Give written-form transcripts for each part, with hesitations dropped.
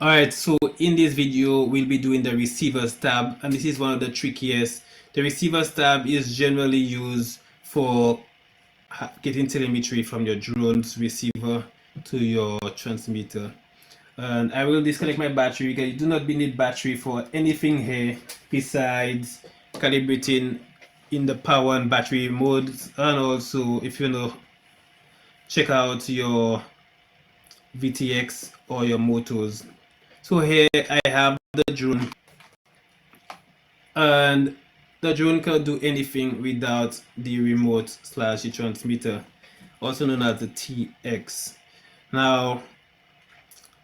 Alright, so in this video we'll be doing the receivers tab, and this is one of the trickiest. The receivers tab is generally used for getting telemetry from your drone's receiver to your transmitter. And I will disconnect my battery because you do not need battery for anything here besides calibrating in the power and battery modes, and also if you know, check out your VTX or your motors. So here I have the drone, and the drone can't do anything without the remote / the transmitter, also known as the TX. Now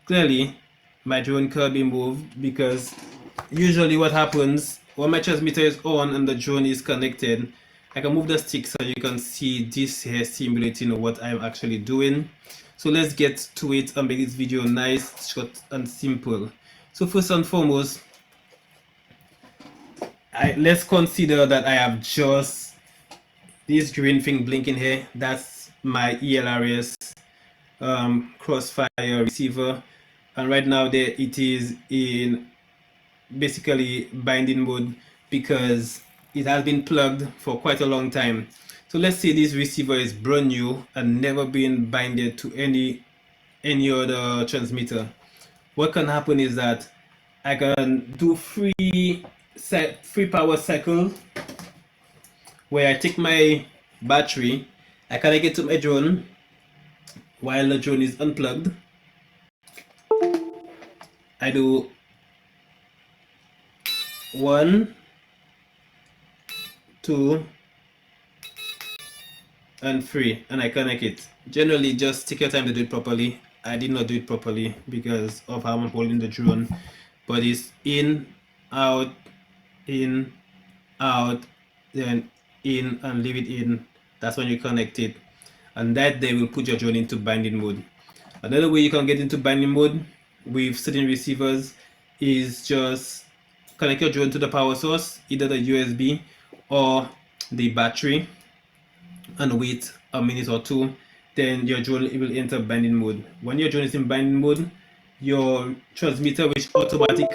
clearly my drone can't be moved because usually what happens when my transmitter is on and the drone is connected, I can move the stick so you can see this here simulating what I'm actually doing. So let's get to it and make this video nice, short and simple. So first and foremost, let's consider that I have just this green thing blinking here. That's my ELRS Crossfire receiver, and right now there it is in basically binding mode because it has been plugged for quite a long time. So let's say this receiver is brand new and never been binded to any other transmitter. What can happen is that I can do free power cycle where I take my battery, I connect it to my drone while the drone is unplugged. I do 1, 2, and 3, and I connect it. Generally, just take your time to do it properly. I did not do it properly because of how I'm holding the drone, but it's in, out, then in and leave it in. That's when you connect it, and that they will put your drone into binding mode. Another way you can get into binding mode with certain receivers is just connect your drone to the power source, either the USB or the battery, and wait a minute or two. Then your drone will enter binding mode. When your drone is in binding mode, your transmitter, which automatically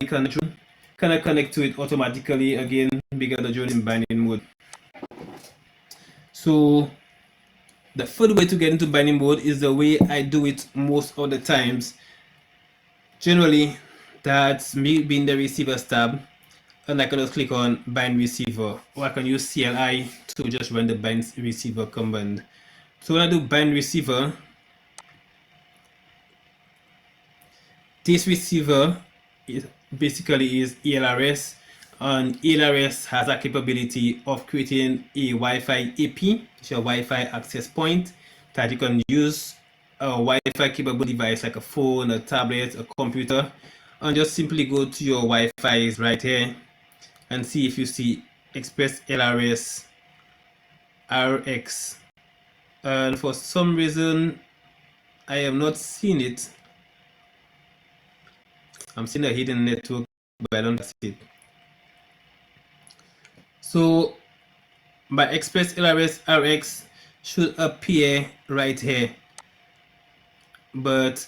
connect to it automatically again because the drone is in binding mode. So the third way to get into binding mode is the way I do it most of the times. Generally, that's me being the receivers tab, and I can just click on bind receiver, or I can use CLI to just run the bind receiver command. So when I do bind receiver, this receiver basically is ELRS, and ELRS has a capability of creating a Wi-Fi AP, which is a Wi-Fi access point that you can use a Wi-Fi capable device like a phone, a tablet, a computer, and just simply go to your Wi-Fi right here and see if you see Express LRS RX, and for some reason I have not seen it. I'm seeing a hidden network, but I don't see it. So my Express LRS RX should appear right here, but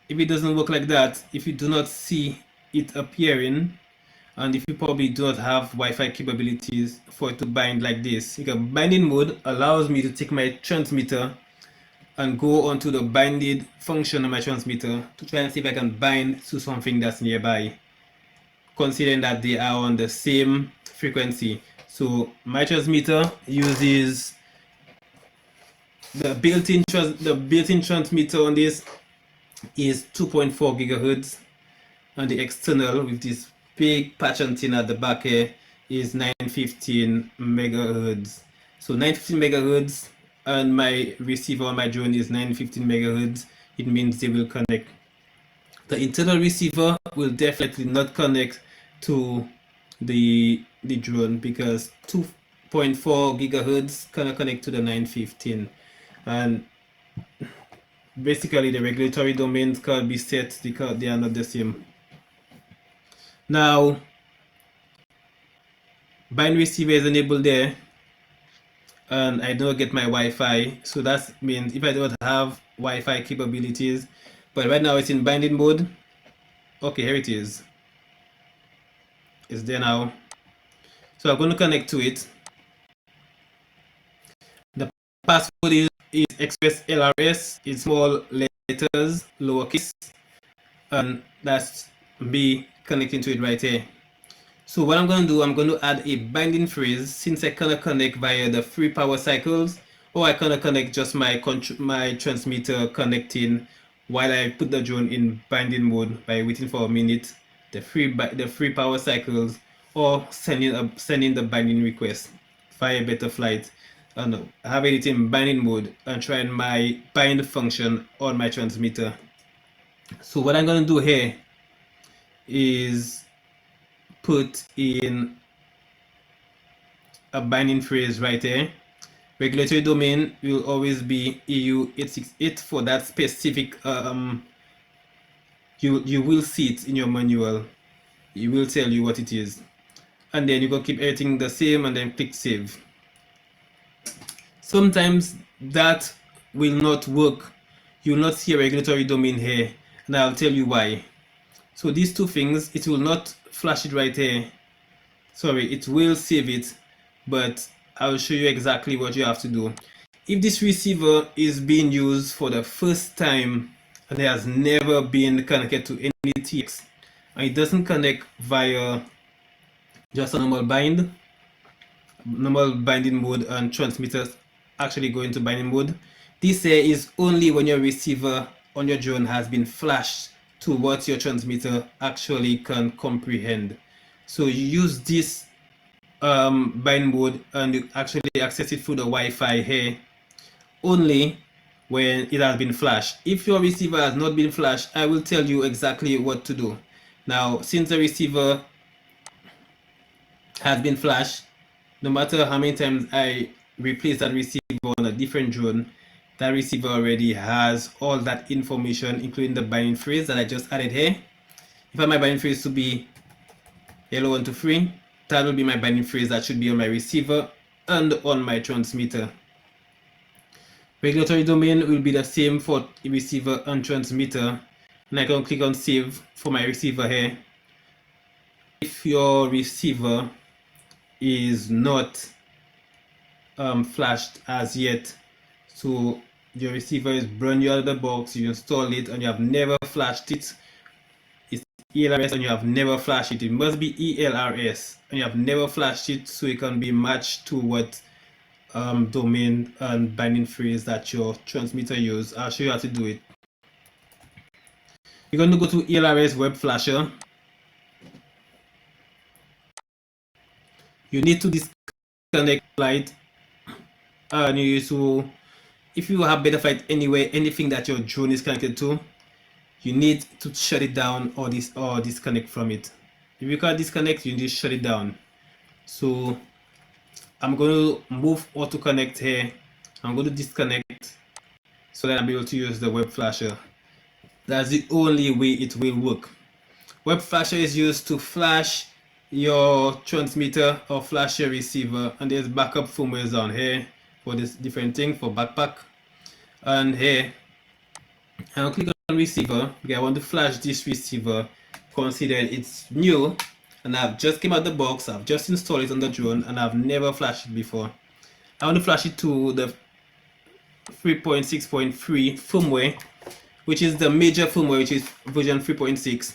if it doesn't work like that, if you do not see it appearing, and if you probably do not have Wi-Fi capabilities for it to bind like this, because binding mode allows me to take my transmitter and go onto the binded function of my transmitter to try and see if I can bind to something that's nearby, considering that they are on the same frequency. So my transmitter uses the built-in transmitter on this is 2.4 gigahertz, and the external with this big patch antenna at the back here is 915 megahertz. So 915 megahertz, and my receiver on my drone is 915 megahertz. It means they will connect. The internal receiver will definitely not connect to the drone because 2.4 gigahertz cannot connect to the 915, and basically the regulatory domains can't be set because they are not the same. Now bind receiver is enabled there, and I don't get my Wi-Fi. So that means if I don't have Wi-Fi capabilities, but right now it's in binding mode. Okay, here it is. It's there now. So I'm going to connect to it. The password is Express ELRS. It's small letters, lowercase, and that's me connecting to it right here. So what I'm going to do, I'm going to add a binding phrase since I cannot connect via the free power cycles, or I cannot connect just my transmitter connecting while I put the drone in binding mode by waiting for a minute, the free power cycles, or sending the binding request via Betaflight, and having it in binding mode and trying my bind function on my transmitter. So what I'm going to do here is put in a binding phrase right here. Regulatory domain will always be EU 868 for that specific. You will see it in your manual. It will tell you what it is, and then you go keep everything the same and then click save. Sometimes that will not work. You will not see a regulatory domain here, and I'll tell you why. So these two things, it will not flash it right here. Sorry, it will save it, but I'll show you exactly what you have to do. If this receiver is being used for the first time and it has never been connected to any TX, and it doesn't connect via just a normal binding mode, and transmitters actually go into binding mode, this here is only when your receiver on your drone has been flashed to what your transmitter actually can comprehend. So you use this bind mode and you actually access it through the Wi-Fi here only when it has been flashed. If your receiver has not been flashed, I will tell you exactly what to do. Now, since the receiver has been flashed, no matter how many times I replace that receiver on a different drone, that receiver already has all that information, including the binding phrase that I just added here. If I want my binding phrase to be hello 123, that will be my binding phrase that should be on my receiver and on my transmitter. Regulatory domain will be the same for receiver and transmitter, and I can click on save for my receiver here. If your receiver is not flashed as yet, so your receiver is brand new out of the box, you install it and you have never flashed it, it's ELRS and you have never flashed it, it must be ELRS and you have never flashed it, so it can be matched to what domain and binding phrase that your transmitter use. I'll show you how to do it. You're going to go to ELRS web flasher. You need to disconnect light, and you need to, if you have Betaflight anywhere, anything that your drone is connected to, you need to shut it down or disconnect from it. If you can't disconnect, you need to shut it down. So I'm going to move auto connect here. I'm going to disconnect so that I'll be able to use the web flasher. That's the only way it will work. Web flasher is used to flash your transmitter or flash your receiver, and there's backup firmware on here for this different thing for backpack. And here I'll click on receiver because I want to flash this receiver, considering it's new and I've just came out the box, I've just installed it on the drone and I've never flashed it before. I want to flash it to the 3.6.3 firmware, which is the major firmware, which is version 3.6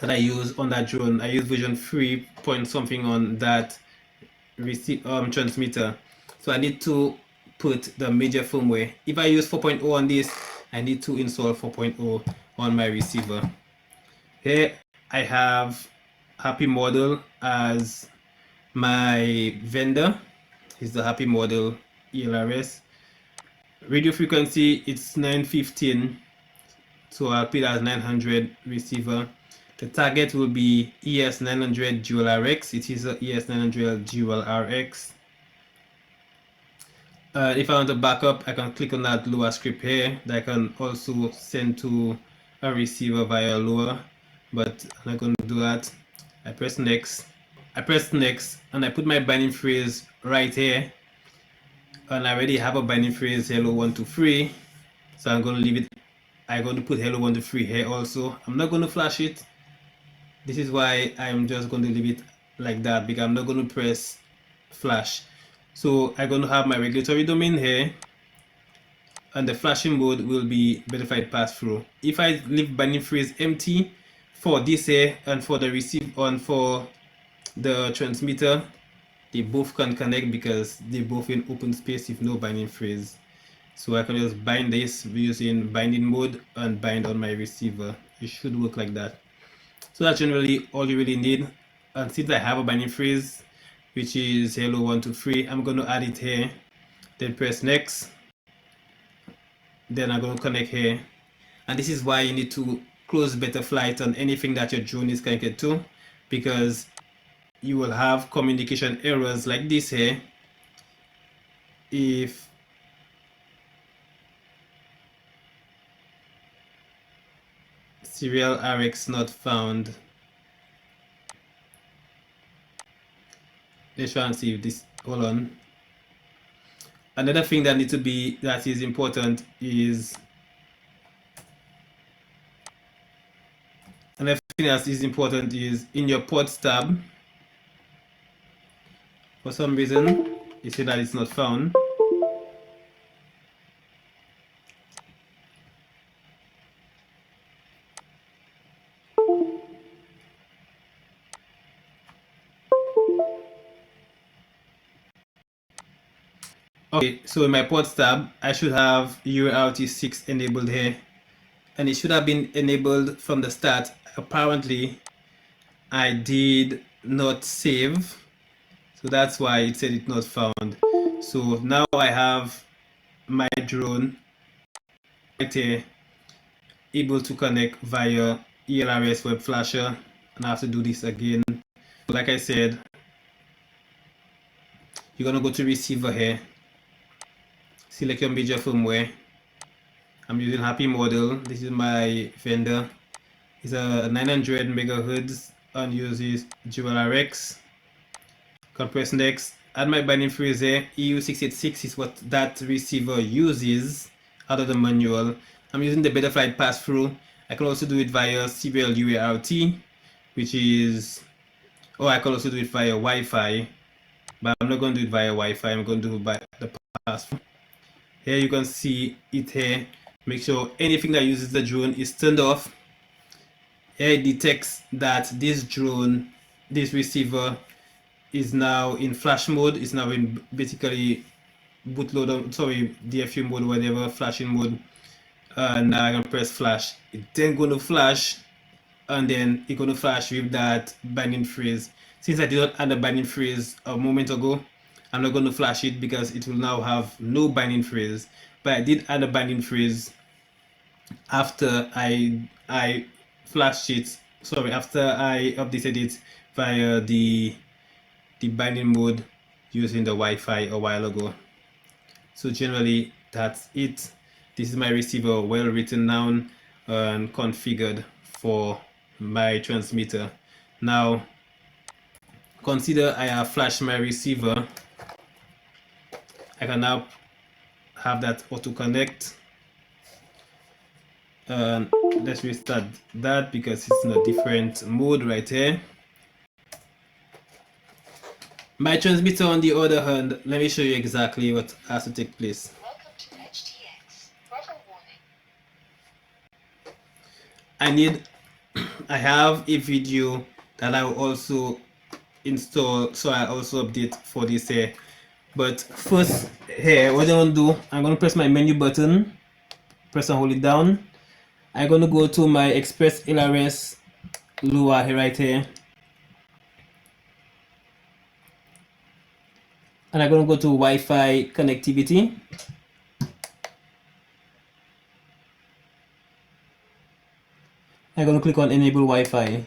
that I use on that drone. I use version 3 point something on that transmitter, so I need to put the major firmware. If I use 4.0 on this, I need to install 4.0 on my receiver. Here I have Happy Model as my vendor. Is the Happy Model ELRS. Radio frequency, it's 915, so I'll put it as 900 receiver. The target will be ES900 dual RX. It is a ES900 dual RX. If I want to back up, I can click on that Lua script here that I can also send to a receiver via Lua, but I'm not going to do that. I press next, and I put my binding phrase right here, and I already have a binding phrase hello 123, so I'm going to leave it. I'm going to put hello 123 here also. I'm not going to flash it. This is why I'm just going to leave it like that, because I'm not going to press flash. So I'm going to have my regulatory domain here, and the flashing mode will be Betaflight pass-through. If I leave binding phrase empty for this here and for the receive on for the transmitter, they both can connect because they're both in open space with no binding phrase. So I can just bind this using binding mode and bind on my receiver. It should work like that. So that's generally all you really need. And since I have a binding phrase, which is hello 123, I'm going to add it here, then press next. Then I'm going to connect here. And this is why you need to close Betaflight on anything that your drone is connected to, because you will have communication errors like this here if serial RX not found. Let's try and see if this, hold on. Another thing that is important is in your ports tab. For some reason you see that it's not found. Okay, so in my ports tab I should have UART 6 enabled here, and it should have been enabled from the start. Apparently I did not save, so that's why it said it's not found. So now I have my drone right here able to connect via ELRS web flasher, and I have to do this again. Like I said, you're gonna go to receiver here, select your major firmware. I'm using Happy Model. This is my vendor. It's a 900 megahertz and uses dual RX. Compress next. Add my binding phrase here. EU686 is what that receiver uses out of the manual. I'm using the Betaflight pass-through. I can also do it via serial UART, which is, or I can also do it via Wi-Fi, but I'm not going to do it via Wi-Fi. I'm going to do it by the pass-through. Here you can see it here. Make sure anything that uses the drone is turned off. Here it detects that this drone, this receiver, is now in flash mode. It's now in basically bootloader, sorry, DFU mode, whatever, flashing mode. Now I can press flash. It's then going to flash, and then it's going to flash with that binding phrase. Since I did not add a binding phrase a moment ago, I'm not going to flash it because it will now have no binding phrase. But I did add a binding phrase after I flashed it. Sorry, after I updated it via the binding mode using the Wi-Fi a while ago. So generally that's it. This is my receiver, well written down and configured for my transmitter. Now consider I have flashed my receiver. I can now have that auto connect. Let's restart that because it's in a different mode right here. My transmitter, on the other hand, let me show you exactly what has to take place. Welcome to HTX. Throttle warning. I have a video that I will also install, so I also update for this here. But first here, what I'm going to do, I'm going to press my menu button, press and hold it down. I'm going to go to my Express ELRS Lua here, right here. And I'm going to go to Wi-Fi connectivity. I'm going to click on enable Wi-Fi.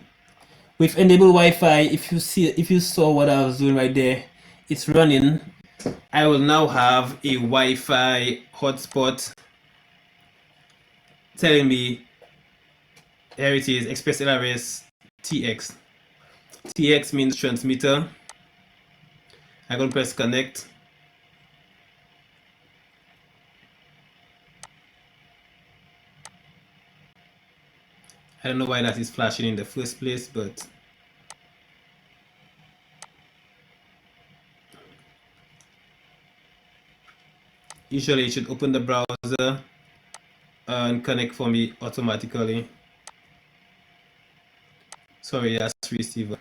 With enable Wi-Fi, if you saw what I was doing right there, it's running. I will now have a Wi-Fi hotspot telling me, here it is, Express ELRS TX. TX means transmitter. I'm going to press connect. I don't know why that is flashing in the first place, but usually it should open the browser and connect for me automatically. Sorry, that's receiver.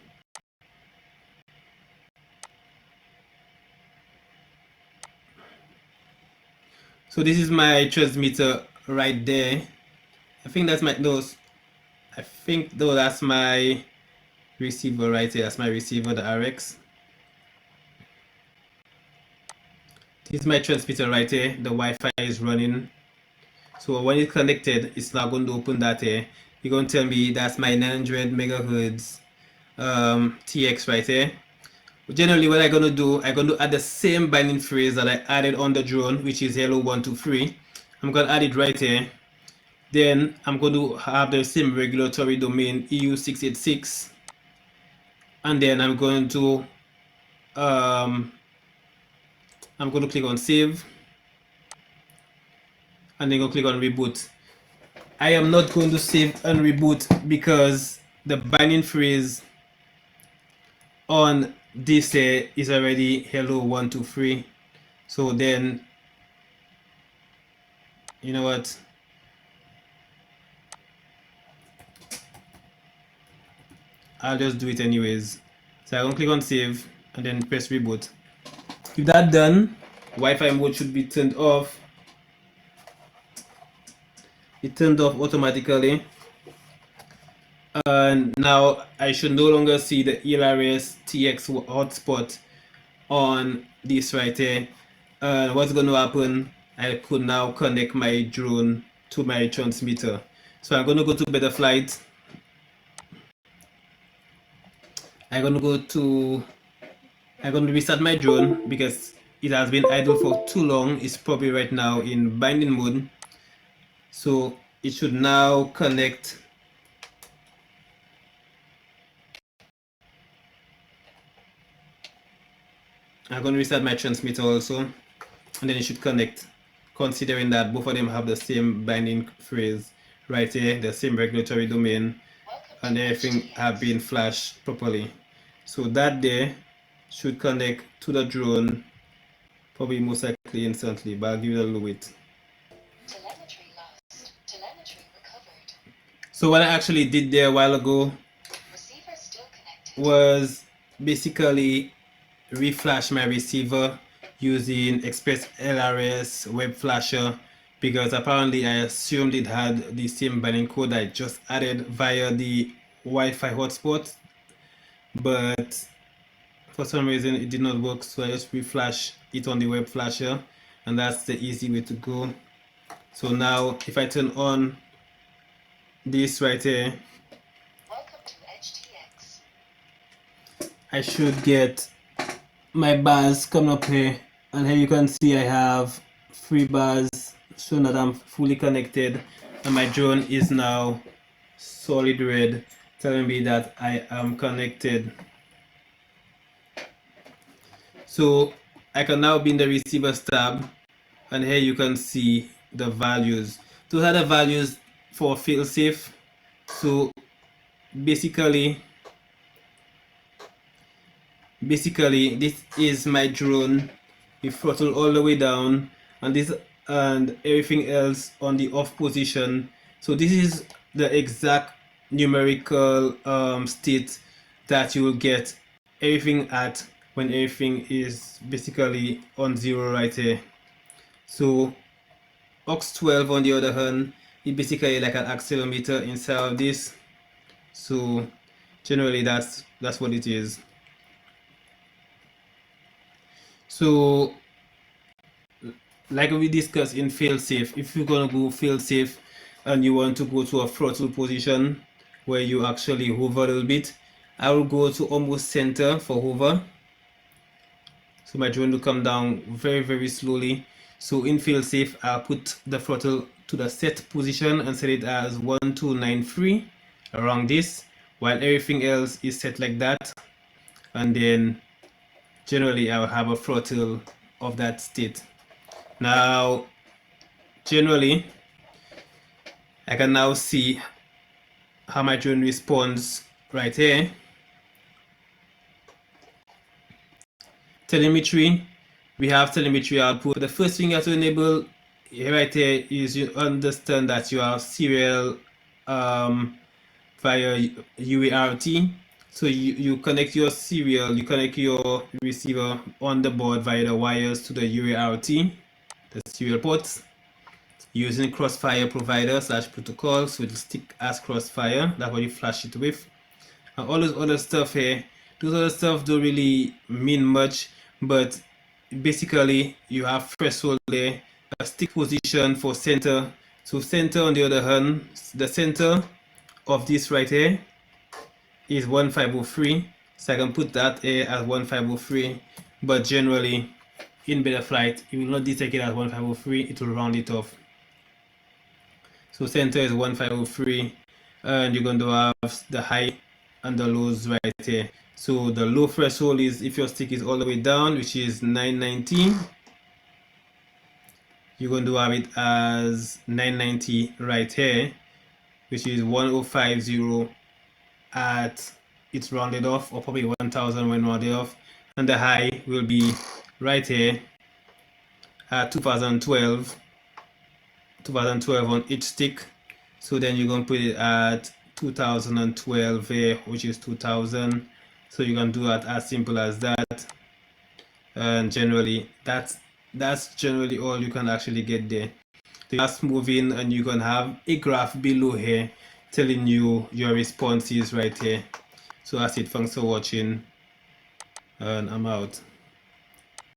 So this is my transmitter right there. I think that's my that's my receiver right here. That's my receiver, the RX. This is my transmitter right here. The Wi-Fi is running. So when it's connected, it's not going to open that here. You're going to tell me that's my 900 megahertz TX right here. Generally, what I'm going to do, I'm going to add the same binding phrase that I added on the drone, which is hello 123. I'm going to add it right here. Then I'm going to have the same regulatory domain EU686, and then I'm going to click on save, and then go click on reboot. I am not going to save and reboot because the binding phrase on this is already hello 123. So then, you know what? I'll just do it anyways. So I'm gonna click on save and then press reboot. If that's done, Wi-Fi mode should be turned off. It turned off automatically. And now I should no longer see the ELRS TX hotspot on this right here. And what's going to happen, I could now connect my drone to my transmitter. So I'm going to go to Betaflight. I'm going to restart my drone because it has been idle for too long. It's probably right now in binding mode. So it should now connect. I'm going to restart my transmitter also, and then it should connect, considering that both of them have the same binding phrase right here, the same regulatory domain, and everything have been flashed properly. So that there should connect to the drone, probably most likely instantly, but I'll give it a little wait. Telemetry lost. Telemetry recovered. So what I actually did there a while ago Receiver still connected. was basically reflash my receiver using Express LRS web flasher, because apparently I assumed it had the same binding code I just added via the Wi-Fi hotspot, but for some reason it did not work, so I just reflash it on the web flasher, and that's the easy way to go. So now if I turn on this right here, Welcome to HTX. I should get my bars coming up here, and here you can see I have 3 bars showing that I'm fully connected, and my drone is now solid red telling me that I am connected. So I can now be in the receivers tab, and here you can see the values. Those are the values for failsafe. So basically this is my drone with throttle all the way down, and everything else on the off position. So this is the exact numerical state that you will get everything at when everything is basically on 0 right here. So aux12 on the other hand is basically like an accelerometer inside of this. So generally that's what it is. So like we discussed in failsafe, if you're gonna go failsafe and you want to go to a throttle position where you actually hover a little bit, I will go to almost center for hover. So my drone will come down very, very slowly. So in failsafe, I'll put the throttle to the set position and set it as 1293 around this, while everything else is set like that. And then generally I'll have a throttle of that state. Now generally I can now see how my drone responds right here. Telemetry, we have telemetry output. The first thing you have to enable right here is you understand that you have serial via UART. So you connect your serial, you connect your receiver on the board via the wires to the UART, the serial ports, using Crossfire provider / protocol. So it'll stick as Crossfire, that's what you flash it with. And all those other stuff here, those other stuff don't really mean much, but basically you have threshold there, a stick position for center. So center, on the other hand, the center of this right here is 1503, so I can put that here as 1503, but generally in Betaflight it will not detect it as 1503, it will round it off. So center is 1503, and you're going to have the high and the lows right here. So the low threshold is if your stick is all the way down, which is 919, you're going to have it as 990 right here, which is 1050 at it's rounded off, or probably 1000 when rounded off, and the high will be right here at 2012 on each stick. So then you're going to put it at 2012 here, which is 2000. So you can do that as simple as that, and generally that's generally all you can actually get there. So just move in and you can have a graph below here telling you your responses right here. So that's it. Thanks for watching, and I'm out.